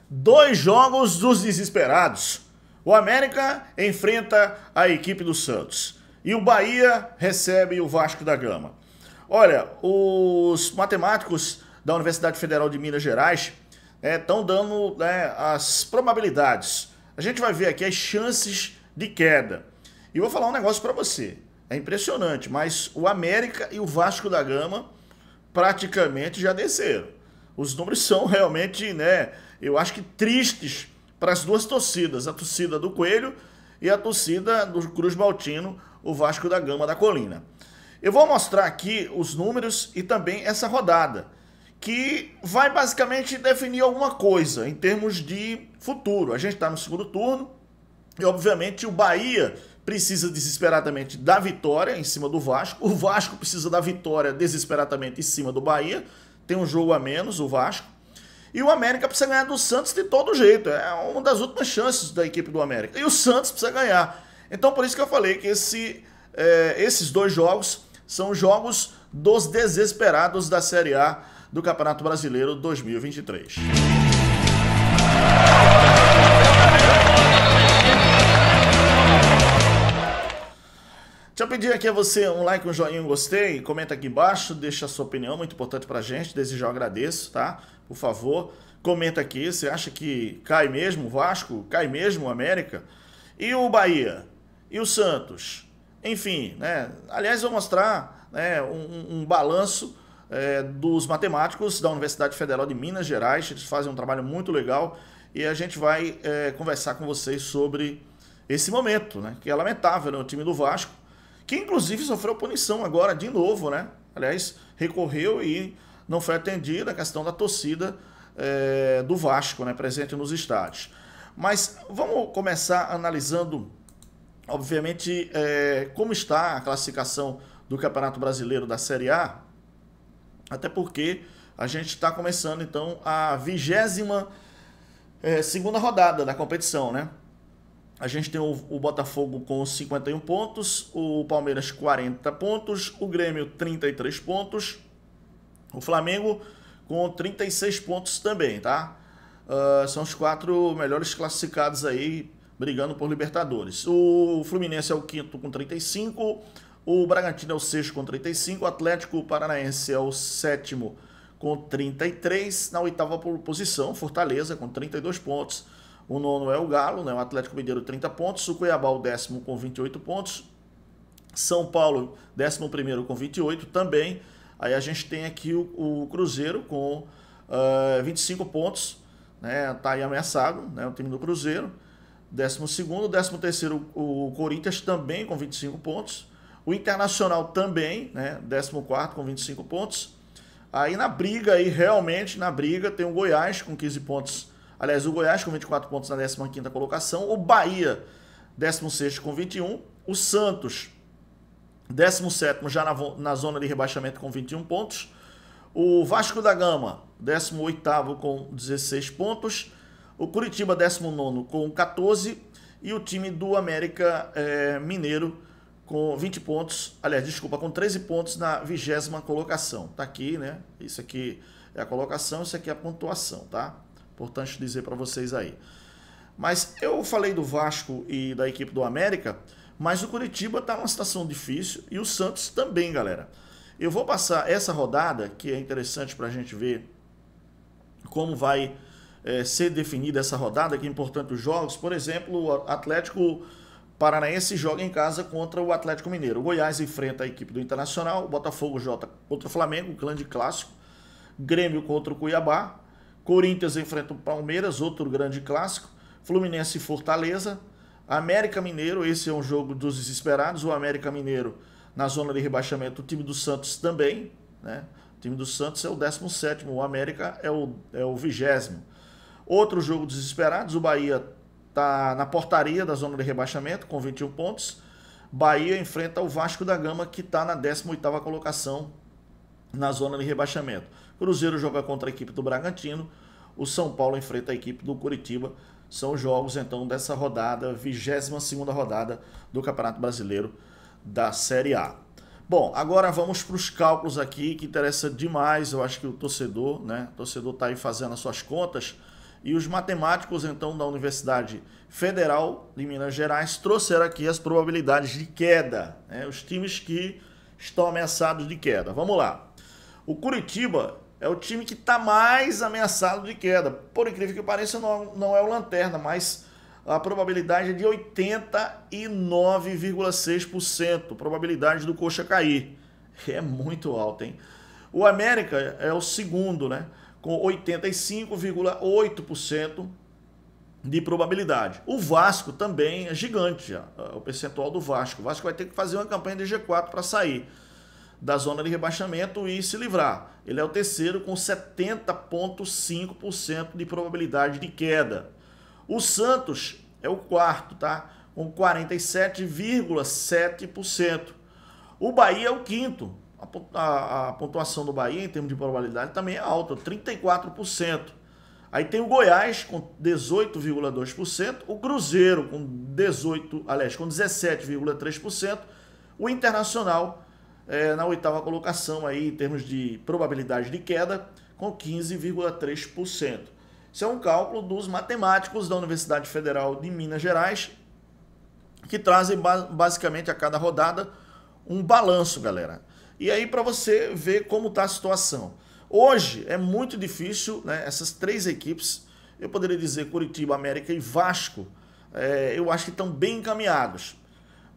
Dois jogos dos desesperados. O América enfrenta a equipe do Santos e o Bahia recebe o Vasco da Gama. Olha, os matemáticos da Universidade Federal de Minas Gerais estão dando as probabilidades. A gente vai ver aqui as chances de queda. E vou falar um negócio para você. É impressionante, mas o América e o Vasco da Gama praticamente já desceram. Os números são realmente, eu acho que tristes para as duas torcidas, a torcida do Coelho e a torcida do Cruz Maltino, o Vasco da Gama da Colina. Eu vou mostrar aqui os números e também essa rodada, que vai basicamente definir alguma coisa em termos de futuro. A gente está no segundo turno e, obviamente, o Bahia precisa desesperadamente da vitória em cima do Vasco. O Vasco precisa da vitória desesperadamente em cima do Bahia. Tem um jogo a menos, o Vasco. E o América precisa ganhar do Santos de todo jeito. É uma das últimas chances da equipe do América. E o Santos precisa ganhar. Então, por isso que eu falei que esses dois jogos são jogos dos desesperados da Série A do Campeonato Brasileiro 2023. Deixa eu pedir aqui a você um like, um joinha, um gostei, comenta aqui embaixo, deixa a sua opinião, muito importante pra gente, desde já eu agradeço, tá? Por favor, comenta aqui, você acha que cai mesmo o Vasco, cai mesmo o América? E o Bahia? E o Santos? Enfim, aliás, eu vou mostrar um balanço dos matemáticos da Universidade Federal de Minas Gerais, eles fazem um trabalho muito legal e a gente vai conversar com vocês sobre esse momento, que é lamentável no time do Vasco, que inclusive sofreu punição agora de novo, Aliás, recorreu e não foi atendida a questão da torcida do Vasco, presente nos estádios. Mas vamos começar analisando, obviamente, como está a classificação do Campeonato Brasileiro da Série A, até porque a gente está começando, então, a 22ª rodada da competição, A gente tem o Botafogo com 51 pontos, o Palmeiras 40 pontos, o Grêmio 33 pontos, o Flamengo com 36 pontos também, tá? São os 4 melhores classificados aí, brigando por Libertadores. O Fluminense é o 5º com 35, o Bragantino é o 6º com 35, o Atlético Paranaense é o 7º com 33, na 8ª posição, Fortaleza com 32 pontos. O 9º é o Galo, o Atlético Mineiro 30 pontos, o Cuiabá o 10º com 28 pontos, São Paulo 11º com 28 também. Aí a gente tem aqui o Cruzeiro com 25 pontos, tá aí ameaçado, o time do Cruzeiro. 12º, 13º o Corinthians também com 25 pontos, o Internacional também, 14º com 25 pontos. Aí na briga, realmente na briga, tem o Goiás com 15 pontos. Aliás, o Goiás com 24 pontos na 15ª colocação, o Bahia 16º com 21, o Santos 17º já na zona de rebaixamento com 21 pontos, o Vasco da Gama 18º com 16 pontos, o Curitiba 19º com 14 e o time do América Mineiro com 20 pontos, com 13 pontos na 20ª colocação. Tá aqui, Isso aqui é a colocação, isso aqui é a pontuação, tá? Importante dizer para vocês aí. Mas eu falei do Vasco e da equipe do América, mas o Curitiba está numa situação difícil e o Santos também, galera. Eu vou passar essa rodada, que é interessante para a gente ver como vai ser definida essa rodada, que é importante os jogos. Por exemplo, o Atlético Paranaense joga em casa contra o Atlético Mineiro. O Goiás enfrenta a equipe do Internacional, o Botafogo joga contra o Flamengo, um grande clássico. Grêmio contra o Cuiabá. Corinthians enfrenta o Palmeiras, outro grande clássico. Fluminense e Fortaleza. América Mineiro, esse é um jogo dos desesperados. O América Mineiro na zona de rebaixamento. O time do Santos também. O time do Santos é o 17º. O América é o 20º. Outro jogo dos desesperados. O Bahia está na portaria da zona de rebaixamento com 21 pontos. Bahia enfrenta o Vasco da Gama, que está na 18ª colocação na zona de rebaixamento. Cruzeiro joga contra a equipe do Bragantino, o São Paulo enfrenta a equipe do Curitiba. São os jogos, então, dessa rodada, 22ª rodada do Campeonato Brasileiro da Série A. Bom, agora vamos para os cálculos aqui, que interessa demais, eu acho que o torcedor, O torcedor está aí fazendo as suas contas E os matemáticos, então, da Universidade Federal de Minas Gerais trouxeram aqui as probabilidades de queda, né? Os times que estão ameaçados de queda. Vamos lá. O Curitiba é o time que está mais ameaçado de queda. Por incrível que pareça, não é o Lanterna, mas a probabilidade é de 89,6%. Probabilidade do Coxa cair. É muito alta, hein? O América é o segundo, né? Com 85,8% de probabilidade. O Vasco também é gigante, já, o percentual do Vasco. O Vasco vai ter que fazer uma campanha de G4 para sair da zona de rebaixamento e se livrar. Ele é o terceiro com 70,5% de probabilidade de queda. O Santos é o quarto, tá? Com 47,7%. O Bahia é o quinto. A pontuação do Bahia, em termos de probabilidade, também é alta, 34%. Aí tem o Goiás, com 18,2%. O Cruzeiro, com 17,3%. O Internacional, na oitava colocação, aí, em termos de probabilidade de queda, com 15,3%. Isso é um cálculo dos matemáticos da Universidade Federal de Minas Gerais, que trazem basicamente a cada rodada um balanço, galera. E aí para você ver como está a situação. Hoje é muito difícil, né? Essas três equipes, eu poderia dizer Curitiba, América e Vasco, eu acho que estão bem encaminhados.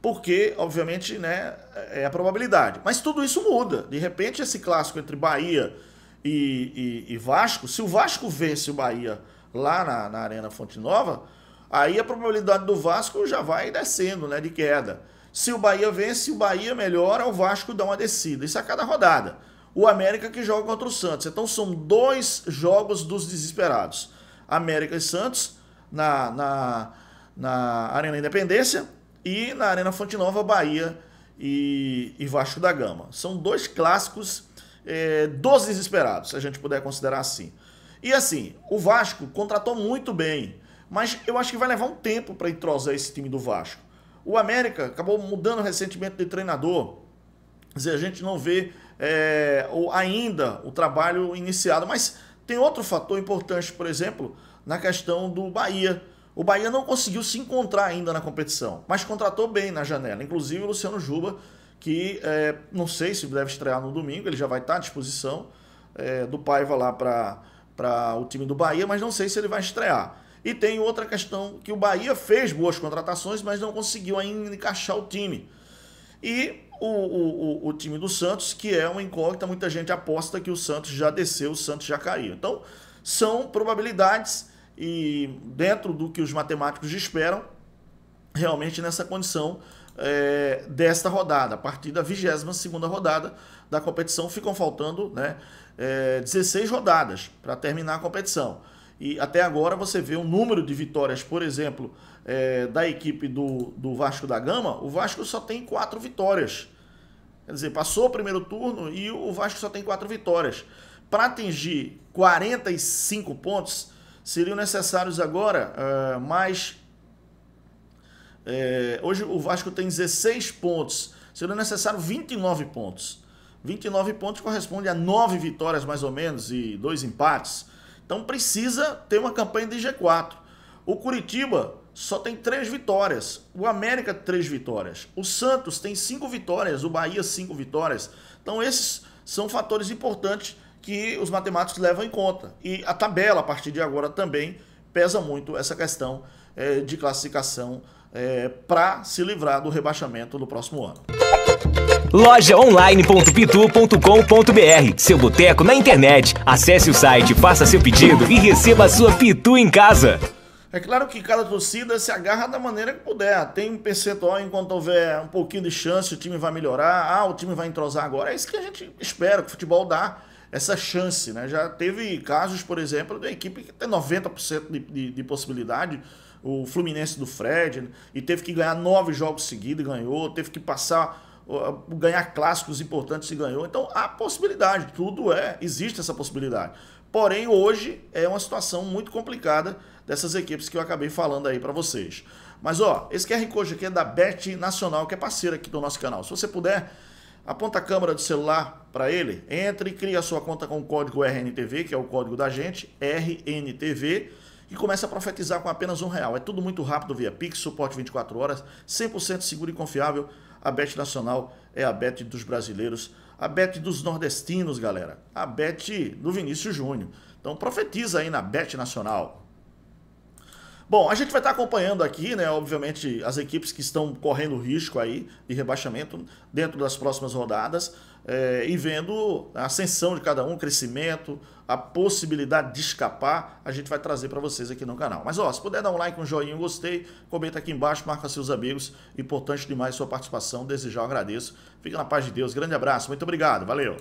Porque, obviamente, né, é a probabilidade. Mas tudo isso muda. De repente, esse clássico entre Bahia e Vasco, se o Vasco vence o Bahia lá na Arena Fonte Nova, aí a probabilidade do Vasco já vai descendo, né, de queda. Se o Bahia vence, o Bahia melhora, o Vasco dá uma descida. Isso a cada rodada. O América que joga contra o Santos. Então são dois jogos dos desesperados. América e Santos na Arena Independência e na Arena Fonte Nova, Bahia e Vasco da Gama. São dois clássicos dos desesperados, se a gente puder considerar assim. E assim, o Vasco contratou muito bem, mas eu acho que vai levar um tempo para entrosar esse time do Vasco. O América acabou mudando recentemente de treinador. Quer dizer, a gente não vê ainda o trabalho iniciado. Mas tem outro fator importante, por exemplo, na questão do Bahia. O Bahia não conseguiu se encontrar ainda na competição, mas contratou bem na janela. Inclusive o Luciano Juba, que não sei se deve estrear no domingo, ele já vai estar à disposição do Paiva lá para o time do Bahia, mas não sei se ele vai estrear. E tem outra questão, que o Bahia fez boas contratações, mas não conseguiu ainda encaixar o time. E o time do Santos, que é uma incógnita, muita gente aposta que o Santos já desceu, o Santos já caiu. Então, são probabilidades e dentro do que os matemáticos esperam, realmente nessa condição desta rodada. A partir da 22ª rodada da competição, ficam faltando 16 rodadas para terminar a competição. E até agora você vê o número de vitórias, por exemplo, da equipe do Vasco da Gama. O Vasco só tem 4 vitórias. Quer dizer, passou o primeiro turno e o Vasco só tem 4 vitórias. Para atingir 45 pontos, seriam necessários agora hoje o Vasco tem 16 pontos. Seriam necessários 29 pontos. 29 pontos corresponde a 9 vitórias mais ou menos e 2 empates. Então precisa ter uma campanha de G4. O Curitiba só tem 3 vitórias. O América 3 vitórias. O Santos tem 5 vitórias. O Bahia 5 vitórias. Então esses são fatores importantes que os matemáticos levam em conta. E a tabela, a partir de agora, também pesa muito essa questão de classificação para se livrar do rebaixamento no próximo ano. Lojaonline.pitu.com.br, seu boteco na internet. Acesse o site, faça seu pedido e receba a sua Pitu em casa. É claro que cada torcida se agarra da maneira que puder. Tem um percentual, enquanto houver um pouquinho de chance, o time vai melhorar. O time vai entrosar agora. É isso que a gente espera, que o futebol dá essa chance, né? Já teve casos, por exemplo, da equipe que tem 90% de possibilidade. O Fluminense do Fred, e teve que ganhar 9 jogos seguidos e ganhou. Teve que ganhar clássicos importantes e ganhou. Então há possibilidade, existe essa possibilidade. Porém, hoje é uma situação muito complicada dessas equipes que eu acabei falando aí para vocês. Mas esse QR Code aqui é da Bet Nacional, que é parceira aqui do nosso canal. Se você puder, aponta a câmera do celular para ele, entre e cria a sua conta com o código RNTV, que é o código da gente, RNTV, e comece a profetizar com apenas R$1. É tudo muito rápido via Pix, suporte 24 horas, 100% seguro e confiável. A Bet Nacional é a Bet dos brasileiros, a Bet dos nordestinos, galera. A Bet do Vinícius Júnior. Então profetiza aí na Bet Nacional. Bom, a gente vai estar acompanhando aqui, né, obviamente, as equipes que estão correndo risco aí de rebaixamento dentro das próximas rodadas e vendo a ascensão de cada um, o crescimento, a possibilidade de escapar, a gente vai trazer para vocês aqui no canal. Mas, ó, se puder dar um like, um joinha, um gostei, comenta aqui embaixo, marca seus amigos. Importante demais sua participação, desejar, eu agradeço. Fica na paz de Deus, grande abraço, muito obrigado, valeu!